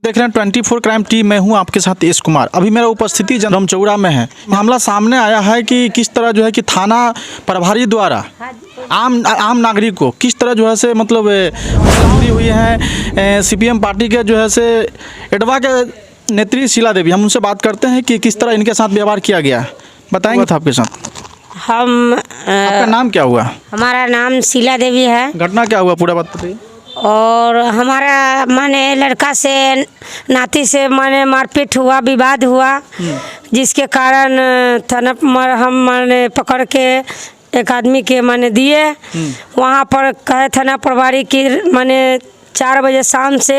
देख रहे हैं 24 क्राइम टीम। मैं हूं आपके साथ तेज कुमार। अभी मेरा उपस्थिति रामचौरा में है। मामला सामने आया है कि किस तरह जो है कि थाना प्रभारी द्वारा आम नागरिक को किस तरह जो है से मतलब जुड़ी हुई है सीपीएम पार्टी के जो है से एडवा के नेत्री शीला देवी। हम उनसे बात करते हैं कि किस तरह इनके साथ व्यवहार किया गया। बताएंगे था आपके साथ। आपका नाम क्या हुआ? हमारा नाम शीला देवी है। घटना क्या हुआ पूरा बात बताइए। और हमारा माने लड़का से नाती से माने मारपीट हुआ, विवाद हुआ, जिसके कारण थाना पर हम माने पकड़ के एक आदमी के माने दिए। वहाँ पर कहे थाना प्रभारी की माने 4 बजे शाम से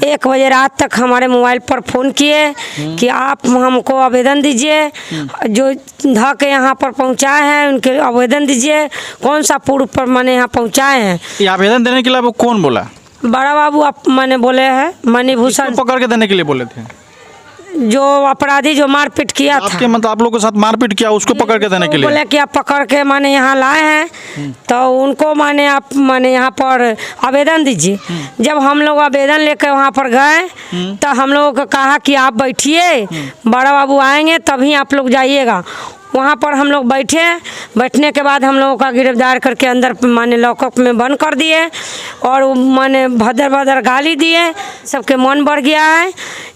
1 बजे रात तक हमारे मोबाइल पर फ़ोन किए कि आप हमको आवेदन दीजिए, जो ध के यहाँ पर पहुँचाए हैं उनके आवेदन दीजिए, कौन सा पूर्व पर मैंने यहाँ पहुँचाए हैं। ये आवेदन देने के लिए वो कौन बोला? बड़ा बाबू आप मैंने बोले हैं, मणिभूषण पकड़ के देने के लिए बोले थे। जो अपराधी जो मारपीट किया था, आपके मतलब आप लोगों के साथ मारपीट किया, उसको पकड़ के देने के लिए बोले कि आप पकड़ के माने यहाँ लाए हैं तो उनको माने आप माने यहाँ पर आवेदन दीजिए। जब हम लोग आवेदन लेकर वहाँ पर गए तो हम लोगों को कहा कि आप बैठिए, बड़ा बाबू आएंगे तभी आप लोग जाइएगा। वहाँ पर हम लोग बैठे। बैठने के बाद हम लोगों का गिरफ्तार करके अंदर माने लॉकअप में बंद कर दिए और माने भदर भदर गाली दिए। सबके मन बढ़ गया है।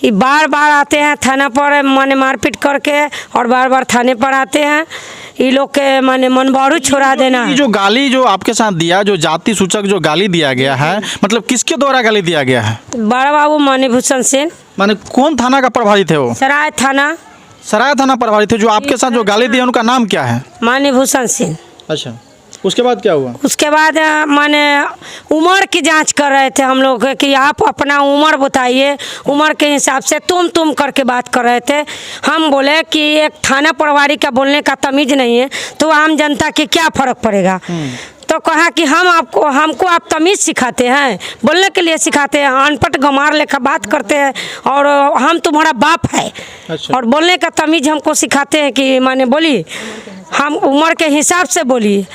ये बार बार आते हैं थाना पर माने मारपीट करके और बार बार थाने पर आते हैं। ये लोग के माने मन बारू छोड़ा देना है। जो गाली जो आपके साथ दिया, जो जाति सूचक जो गाली दिया गया है, मतलब किसके द्वारा गाली दिया गया है? बड़ा बाबू मणिभूषण सिंह। माने कौन थाना का प्रभारी थे वो? सराय थाना प्रभारी थे। जो आपके साथ जो गाली दिया उनका नाम क्या है? मणिभूषण सिंह। अच्छा, उसके बाद क्या हुआ? उसके बाद माने उम्र की जांच कर रहे थे हम लोग कि आप अपना उम्र बताइए, उम्र के हिसाब से तुम करके बात कर रहे थे। हम बोले कि एक थाना प्रभारी का बोलने का तमीज़ नहीं है तो आम जनता के क्या फ़र्क पड़ेगा। तो कहा कि हमको आप तमीज़ सिखाते हैं, बोलने के लिए सिखाते हैं, अनपढ़ गंवार लेकर बात करते हैं और हम तुम्हारा बाप है। अच्छा। और बोलने का तमीज़ हमको सिखाते हैं कि माने बोली हम उम्र के हिसाब से बोलिए।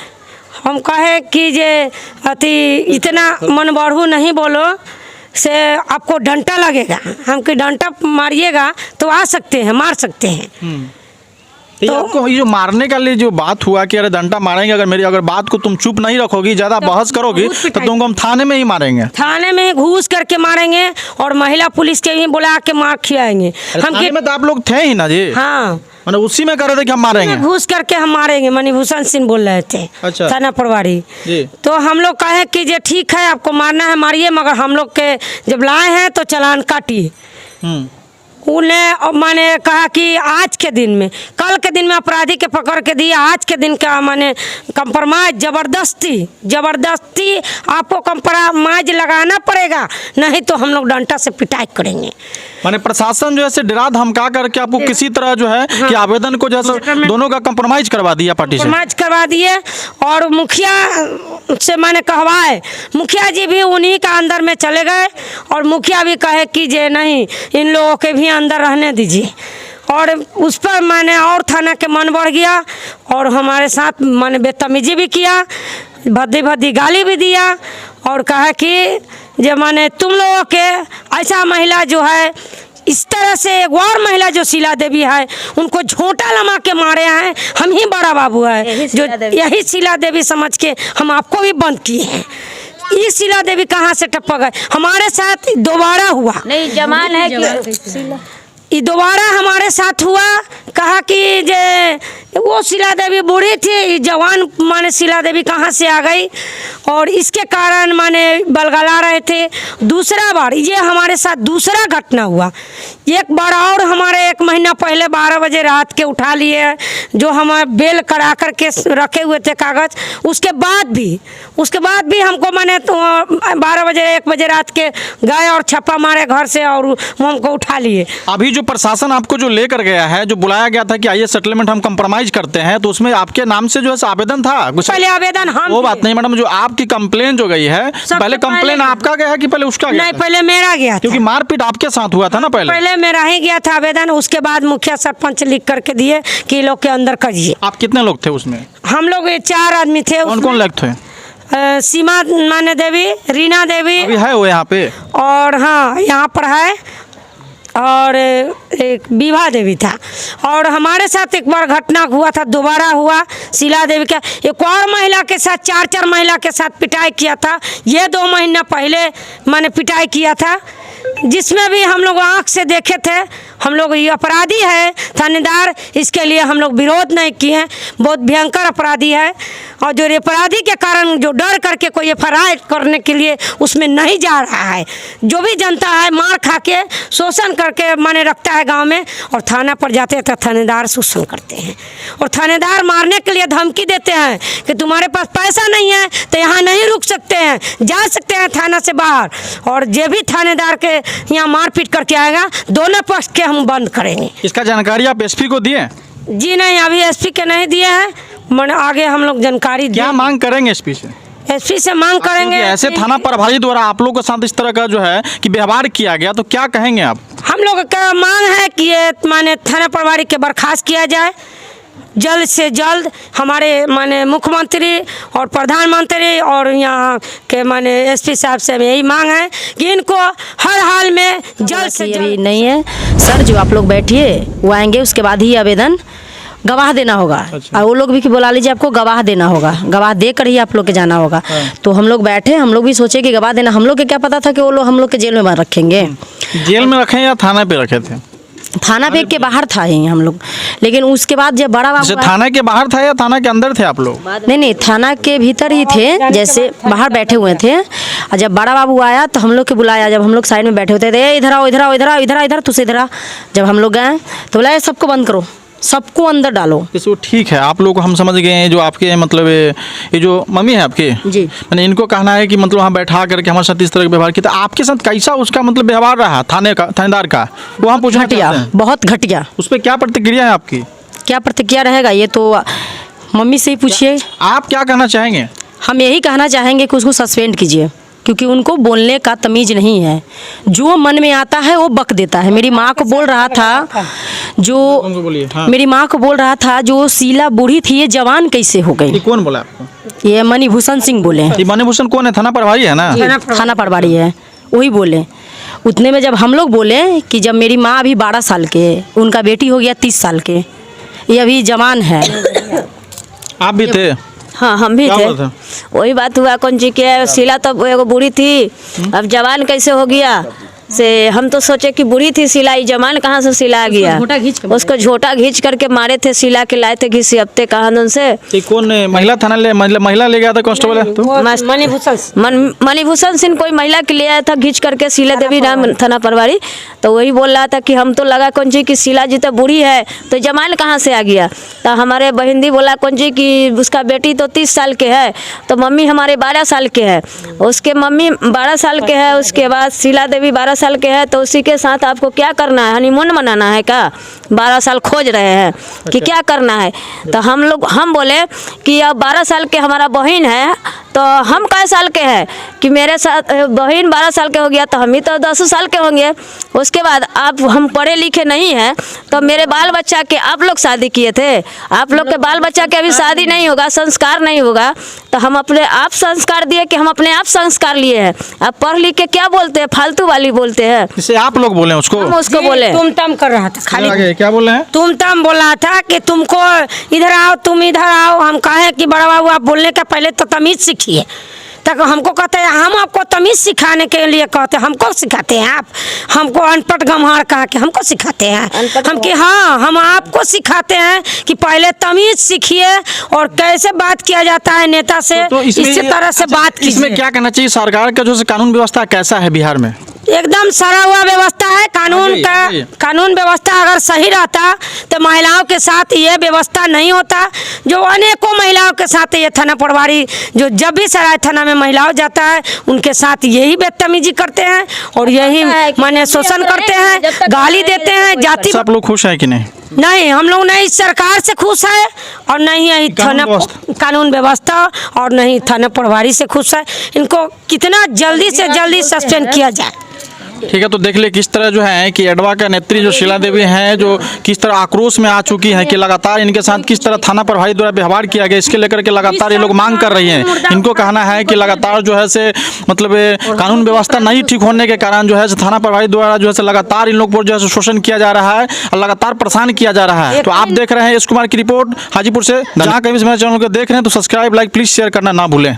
हम कहे कि जे अति इतना मन बढ़ू नहीं बोलो से आपको डंटा लगेगा। हम कि डंटा मारिएगा तो आ सकते हैं, मार सकते हैं। तो आपको ये जो मारने का लिए जो बात हुआ कि अरे डंडा मारेंगे, अगर मेरी अगर बात को तुम चुप नहीं रखोगी, ज़्यादा बहस करोगी तो तुमको हम थाने में ही मारेंगे। थाने में ही घूस करके मारेंगे और महिला पुलिस के ही बुला के मार खिलाएंगे। हम थाने में तो आप लोग थे ही ना जी। हाँ, मैंने उसी में कह रहे थे कि हम मारेंगे। घूस करके हम मारेंगे। मणिभूषण सिंह बोल रहे थे। अच्छा। थाना प्रभारी जी। तो हम लोग कहे कि जे ठीक है आपको मारना है मारिए, मगर हम लोग के जब लाए हैं तो चालान काटिए। उन्हें माने कहा कि आज के दिन में, कल के दिन में अपराधी के पकड़ के दिया, आज के दिन का माने कंप्रोमाइज जबरदस्ती आपको कंप्रोमाइज लगाना पड़ेगा, नहीं तो हम लोग डंडा से पिटाई करेंगे। माने प्रशासन जो है डरा धमका करके आपको किसी तरह जो है कि आवेदन को जैसे दोनों का कंप्रोमाइज करवा दिया, पार्टी से कंप्रोमाइज करवा दिए। और मुखिया से मैंने कहवाए, मुखिया जी भी उन्हीं का अंदर में चले गए और मुखिया भी कहे कि जे नहीं, इन लोगों के भी अंदर रहने दीजिए। और उस पर मैंने और थाना के मन बढ़ गया और हमारे साथ मैंने बदतमीजी भी किया, भद्दी गाली भी दिया और कहा कि जब मैंने तुम लोगों के ऐसा महिला जो है, इस तरह से एक और महिला जो शीला देवी है उनको झोंटा लगा के मारे हैं। हम ही बड़ा बाबू है जो यही शीला देवी समझ के हम आपको भी बंद किए हैं। ये शीला देवी कहाँ से टपक गए? हमारे साथ दोबारा हुआ नहीं, जमान है कि ये दोबारा हमारे साथ हुआ। कहा कि जे वो शीला देवी बूढ़ी थी, जवान माने शीला देवी कहाँ से आ गई और इसके कारण माने बलगला रहे थे। दूसरा बार ये हमारे साथ दूसरा घटना हुआ। एक बार और हमारे 1 महीना पहले 12 बजे रात के उठा लिए, जो हमारे बेल करा कर के रखे हुए थे कागज़। उसके बाद भी हमको मैंने 12 बजे 1 बजे रात के गए और छप्पा मारे घर से और वो हमको उठा लिए। अभी जो प्रशासन आपको जो लेकर गया है, जो बुलाया गया था कि आइए सेटलमेंट हम कंप्रोमाइज करते हैं, तो उसमें आपके नाम से जो है आवेदन था कुछ? पहले आवेदन हम, वो बात नहीं मैडम, जो आपकी कंप्लेन जो गई है, पहले कंप्लेन आपका गया है कि पहले उसका गया? नहीं, पहले मेरा गया था, क्योंकि मारपीट आपके साथ हुआ था ना। पहले मेरा ही गया था आवेदन। उसके बाद मुखिया सरपंच लिख करके दिए कि लोग के अंदर करिए। आप कितने लोग थे उसमें? हम लोग 4 आदमी थे। कौन कौन लोग थे? सीमा माने देवी, रीना देवी अभी है वो यहाँ पे? और हाँ, यहाँ पर है और एक विभा देवी था। और हमारे साथ एक बार घटना हुआ था, दोबारा हुआ शीला देवी का। एक और महिला के साथ, 4 महिला के साथ पिटाई किया था। ये 2 महीना पहले मैंने पिटाई किया था, जिसमें भी हम लोग आँख से देखे थे। हम लोग ये अपराधी है थानेदार, इसके लिए हम लोग विरोध नहीं किए हैं। बहुत भयंकर अपराधी है, और जो अपराधी के कारण जो डर करके कोई एफआईआर करने के लिए उसमें नहीं जा रहा है। जो भी जनता है मार खा के शोषण करके माने रखता है गांव में, और थाना पर जाते हैं तो थानेदार शोषण करते हैं, और थानेदार मारने के लिए धमकी देते हैं कि तुम्हारे पास पैसा नहीं है तो यहाँ नहीं रुक सकते हैं, जा सकते हैं थाना से बाहर। और जो भी थानेदार के यहाँ मारपीट करके आएगा, दोनों पक्ष के हम बंद करेंगे। इसका जानकारी आप एसपी को दिए? जी नहीं, अभी एसपी के नहीं दिए हैं, मन आगे हम लोग जानकारी क्या मांग करेंगे एसपी से? एसपी से मांग करेंगे। ऐसे थाना प्रभारी द्वारा आप लोगों के साथ इस तरह का जो है कि व्यवहार किया गया, तो क्या कहेंगे आप? हम लोग का मांग है कि ये माने थाना प्रभारी के बर्खास्त किया जाए जल्द से जल्द। हमारे माने मुख्यमंत्री और प्रधानमंत्री और यहाँ के माने एसपी साहब से यही मांग है कि इनको हर हाल में जल्द से अभी जल्द। नहीं है सर, जो आप लोग बैठिए वो आएंगे, उसके बाद ही आवेदन गवाह देना होगा। और वो लोग भी कि बुला लीजिए, आपको गवाह देना होगा, गवाह देकर ही आप लोग के जाना होगा। तो हम लोग बैठे, हम लोग भी सोचे कि गवाह देना, हम लोग के क्या पता था कि वो लोग हम लोग के जेल में बंद रखेंगे। जेल में रखे या थाना पे रखे थे? थाना पे के बाहर था ही हम लोग, लेकिन उसके बाद जब बड़ा बाबू आया- थाना के बाहर था या थाना के अंदर थे आप लोग? नहीं, थाना के भीतर ही थे, जैसे बाहर बैठे हुए थे। और जब बड़ा बाबू आया तो हम लोग के बुलाया, जब हम लोग साइड में बैठे होते थे, इधर आओ, इधर आओ, इधर आओ, इधर इधर तुझे इधर आ। जब हम लोग गए तो बोला सबको बंद करो, सबको अंदर डालो। जैसे वो ठीक है, आप लोग को हम समझ गए हैं। जो आपके मतलब ये जो मम्मी है आपके, जी, मैंने इनको कहना है कि मतलब वहाँ बैठा करके हमारे साथ इस तरह का व्यवहार किया, तो आपके साथ कैसा उसका मतलब व्यवहार रहा थानेदार का, वो हम पूछना घटिया, चाहते हैं। बहुत घटिया। उस पर क्या प्रतिक्रिया है आपकी? क्या प्रतिक्रिया रहेगा ये तो मम्मी से ही पूछिए। आप क्या कहना चाहेंगे? हम यही कहना चाहेंगे कि उसको सस्पेंड कीजिए, क्योंकि उनको बोलने का तमीज़ नहीं है। जो मन में आता है वो बक देता है। मेरी माँ को बोल रहा था, बोलिए। हाँ। मेरी माँ को बोल रहा था जो शीला बूढ़ी थी ये जवान कैसे हो गई। ये कौन बोला आपको? ये मणिभूषण सिंह बोले। ये मणिभूषण कौन है? थाना प्रभारी है ना? थाना प्रभारी है, वही बोले। उतने में जब हम लोग बोले कि जब मेरी माँ अभी 12 साल के, उनका बेटी हो गया 30 साल के, ये अभी जवान है। आप भी थे? हाँ, हम भी क्या थे। हुआ था? वही बात हुआ कौन जी के, शीला तो एगो बूढ़ी थी, अब जवान कैसे हो गया से हम तो सोचे कि बूढ़ी थी शीला, ये जवान कहाँ से शीला आ गया। उसको झोटा घींच करके मारे थे, शीला के लाए थे घिसी हफ्ते कहां से। ये कौन महिला थाना महिला ले गया था कांस्टेबल है? तो मणिभूषण सिंह कोई महिला के ले आया था घींच करके, शीला देवी नाम थाना प्रभारी। तो वही बोल रहा था कि हम तो लगा कौन जी की शीला जी तो बूढ़ी है, तो जमाल कहाँ से आ गया। तो हमारे बहिंदी बोला कौन जी की उसका बेटी तो 30 साल के है, तो मम्मी हमारे 12 साल के है, उसके मम्मी 12 साल के है, उसके बाद शीला देवी 12 साल के है। तो उसी के साथ आपको क्या करना है, हनीमून मनाना है क्या? 12 साल खोज रहे हैं कि क्या करना है। तो हम बोले कि अब 12 साल के हमारा बहन है, तो हम कै साल के हैं कि मेरे साथ बहन 12 साल के हो गया, तो हम ही तो 10 साल के होंगे। उसके बाद आप हम पढ़े लिखे नहीं हैं, तो मेरे बाल बच्चा के आप लोग शादी किए थे, आप लोग के बाल बच्चा के अभी शादी नहीं होगा, संस्कार नहीं होगा, तो हम अपने आप संस्कार दिए कि हम अपने आप संस्कार लिए हैं। आप पढ़ लिख के क्या बोलते हैं, फालतू वाली बोलते हैं। इसे आप लोग बोले उसको? हम उसको बोले तुम तम कर रहा था, खाली आगे क्या बोल रहे हैं? तुम तम बोल रहा था कि तुमको इधर आओ, तुम इधर आओ। हम कहे कि बड़ा बाबू आप बोलने का पहले तो तमीज सीखिए। तक हमको कहते हैं हम आपको तमीज सिखाने के लिए कहते हैं, हमको सिखाते हैं आप? हमको अनपढ़ गंवार कहा के हमको सिखाते हैं? हम कि हाँ, हम आपको सिखाते हैं कि पहले तमीज सीखिए और कैसे बात किया जाता है नेता से, इसी तरह से बात कीजिए। इसमें क्या कहना चाहिए, सरकार का जो कानून व्यवस्था कैसा है बिहार में? एकदम सड़ा हुआ व्यवस्था है। कानून व्यवस्था अगर सही रहता तो महिलाओं के साथ ये व्यवस्था नहीं होता। जो अनेकों महिलाओं के साथ ये थाना प्रभारी जो जब भी सराय थाना में महिलाओं जाता है उनके साथ यही बदतमीजी करते हैं और यही माने शोषण करते हैं, गाली देते हैं। जाति आप लोग खुश है कि नहीं? नहीं, हम लोग नहीं सरकार से खुश है और नहीं यही थाना कानून व्यवस्था और नहीं थाना प्रभारी से खुश है। इनको कितना जल्दी से जल्दी सस्पेंड किया जाए। ठीक है, तो देख ले किस तरह जो है कि एडवा का नेत्री जो शीला देवी हैं, जो किस तरह आक्रोश में आ चुकी हैं कि लगातार इनके साथ किस तरह थाना प्रभारी द्वारा व्यवहार किया गया, इसके लेकर के लगातार ये लोग मांग कर रही हैं। इनको कहना है कि लगातार जो है से मतलब कानून व्यवस्था नहीं ठीक होने के कारण जो है थाना प्रभारी द्वारा जो है लगातार इन लोग पर जो है शोषण किया जा रहा है और लगातार परेशान किया जा रहा है। तो आप देख रहे हैं एस कुमार की रिपोर्ट हाजीपुर से। जहाँ कहीं भी मेरे चैनल को देख रहे हैं तो सब्सक्राइब, लाइक, प्लीज शेयर करना ना भूलें।